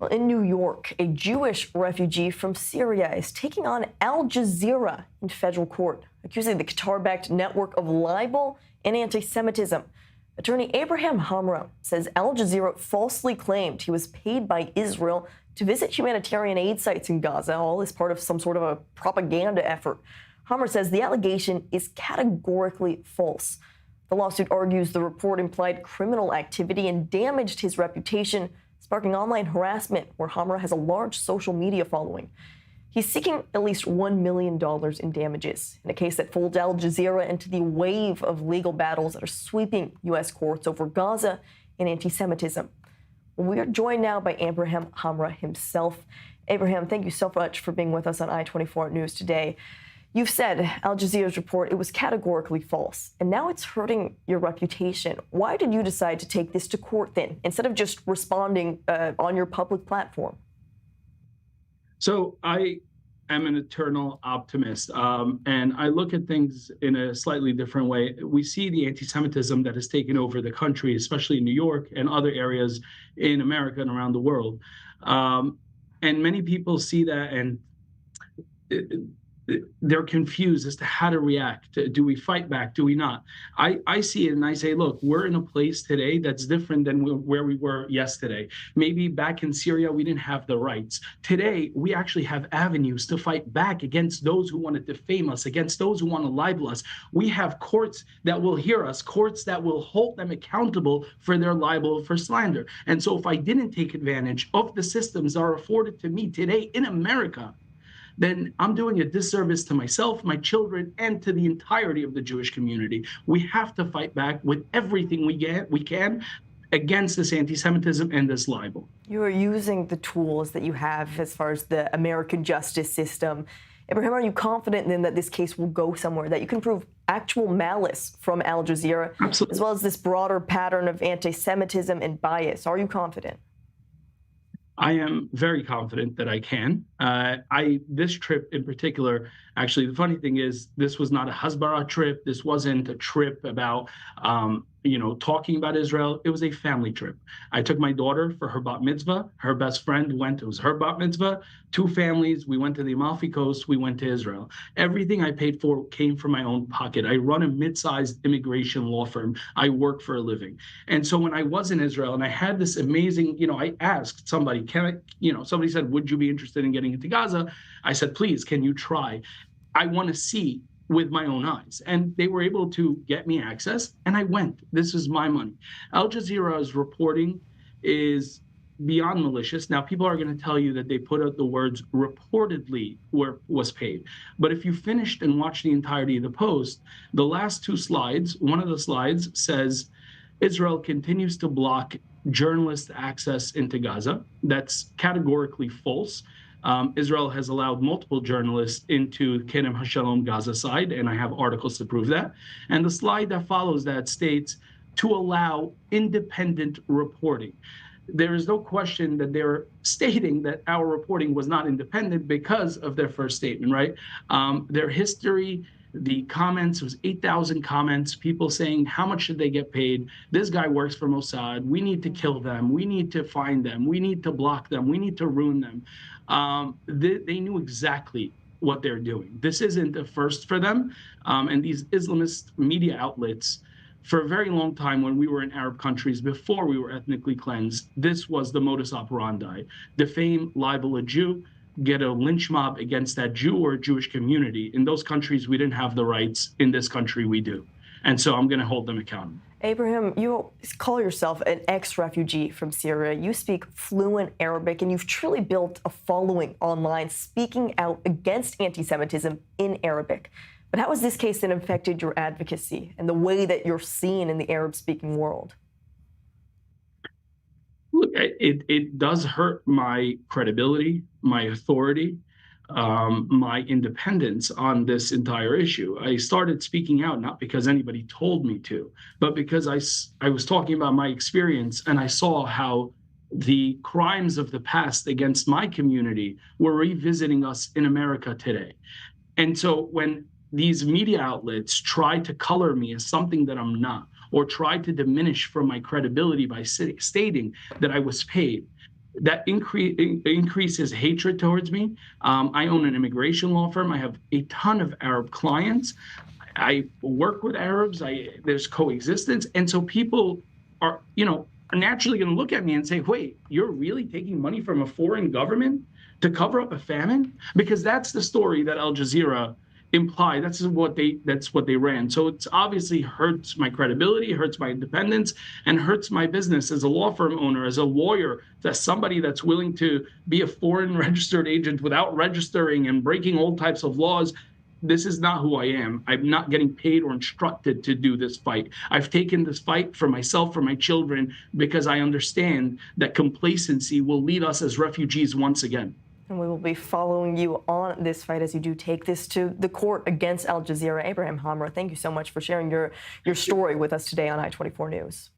Well, in New York, a Jewish refugee from Syria is taking on Al-Jazeera in federal court, accusing the Qatar-backed network of libel and anti-Semitism. Attorney Abraham Hamra says Al-Jazeera falsely claimed he was paid by Israel to visit humanitarian aid sites in Gaza, all as part of some sort of a propaganda effort. Hamra says the allegation is categorically false. The lawsuit argues the report implied criminal activity and damaged his reputation, sparking online harassment where Hamra has a large social media following. He's seeking at least $1 million in damages in a case that folds Al Jazeera into the wave of legal battles that are sweeping U.S. courts over Gaza and anti-Semitism. We are joined now by Abraham Hamra himself. Abraham, thank you so much for being with us on I-24 News today. You've said Al Jazeera's report, it was categorically false, and now it's hurting your reputation. Why did you decide to take this to court then, instead of just responding on your public platform? So I am an eternal optimist, and I look at things in a slightly different way. We see the anti-Semitism that has taken over the country, especially in New York and other areas in America and around the world. And many people see that and they're confused as to how to react. Do we fight back? Do we not? I see it and I say, look, we're in a place today that's different than where we were yesterday. Maybe back in Syria, we didn't have the rights. Today, we actually have avenues to fight back against those who want to defame us, against those who want to libel us. We have courts that will hear us, courts that will hold them accountable for their libel, for slander. And so if I didn't take advantage of the systems that are afforded to me today in America, then I'm doing a disservice to myself, my children, and to the entirety of the Jewish community. We have to fight back with everything we can against this anti-Semitism and this libel. You are using the tools that you have as far as the American justice system. Abraham, are you confident then that this case will go somewhere, that you can prove actual malice from Al Jazeera, Absolutely, as well as this broader pattern of anti-Semitism and bias? Are you confident? I am very confident that I can. This trip in particular, actually, the funny thing is, this was not a Hasbara trip. This wasn't a trip about, talking about Israel. It was a family trip. I took my daughter for her bat mitzvah. Her best friend went. It was her bat mitzvah. Two families. We went to the Amalfi Coast. We went to Israel. Everything I paid for came from my own pocket. I run a mid-sized immigration law firm. I work for a living. And so when I was in Israel and I had this amazing, I asked somebody, somebody said, would you be interested in getting into Gaza? I said, please, can you try? I want to see with my own eyes. And they were able to get me access, and I went. This is my money. Al Jazeera's reporting is beyond malicious. Now, people are going to tell you that they put out the words reportedly was paid. But if you finished and watched the entirety of the post, the last two slides, one of the slides says, Israel continues to block journalist access into Gaza. That's categorically false. Israel has allowed multiple journalists into Kerem HaShalom Gaza side, and I have articles to prove that. And the slide that follows that states to allow independent reporting. There is no question that they're stating that our reporting was not independent because of their first statement, right? Their history, the comments, it was 8,000 comments, people saying, how much should they get paid? This guy works for Mossad. We need to kill them. We need to find them. We need to block them. We need to ruin them. They knew exactly what they're doing. This isn't a first for them. And these Islamist media outlets, for a very long time when we were in Arab countries, before we were ethnically cleansed, this was the modus operandi. Defame, libel a Jew, get a lynch mob against that Jew or Jewish community. In those countries, we didn't have the rights. In this country, we do. And so I'm going to hold them accountable. Abraham, you call yourself an ex-refugee from Syria. You speak fluent Arabic, and you've truly built a following online speaking out against anti-Semitism in Arabic. But how has this case then affected your advocacy and the way that you're seen in the Arab-speaking world? Look, it does hurt my credibility, my authority, my independence on this entire issue. I started speaking out not because anybody told me to, but because I was talking about my experience, and I saw how the crimes of the past against my community were revisiting us in America today. And so when these media outlets try to color me as something that I'm not, or try to diminish from my credibility by stating that I was paid, that increases hatred towards me. I own an immigration law firm. I have a ton of Arab clients. I work with Arabs. There's coexistence, and so people are naturally going to look at me and say, "Wait, you're really taking money from a foreign government to cover up a famine?" Because that's the story that Al-Jazeera implied. That's what they ran. So it's obviously hurts my credibility, hurts my independence, and hurts my business as a law firm owner, as a lawyer, as somebody that's willing to be a foreign registered agent without registering and breaking all types of laws. This is not who I am. I'm not getting paid or instructed to do this fight. I've taken this fight for myself, for my children, because I understand that complacency will lead us as refugees once again. And we will be following you on this fight as you do take this to the court against Al-Jazeera. Abraham Hamra, thank you so much for sharing your story with us today on I-24 News.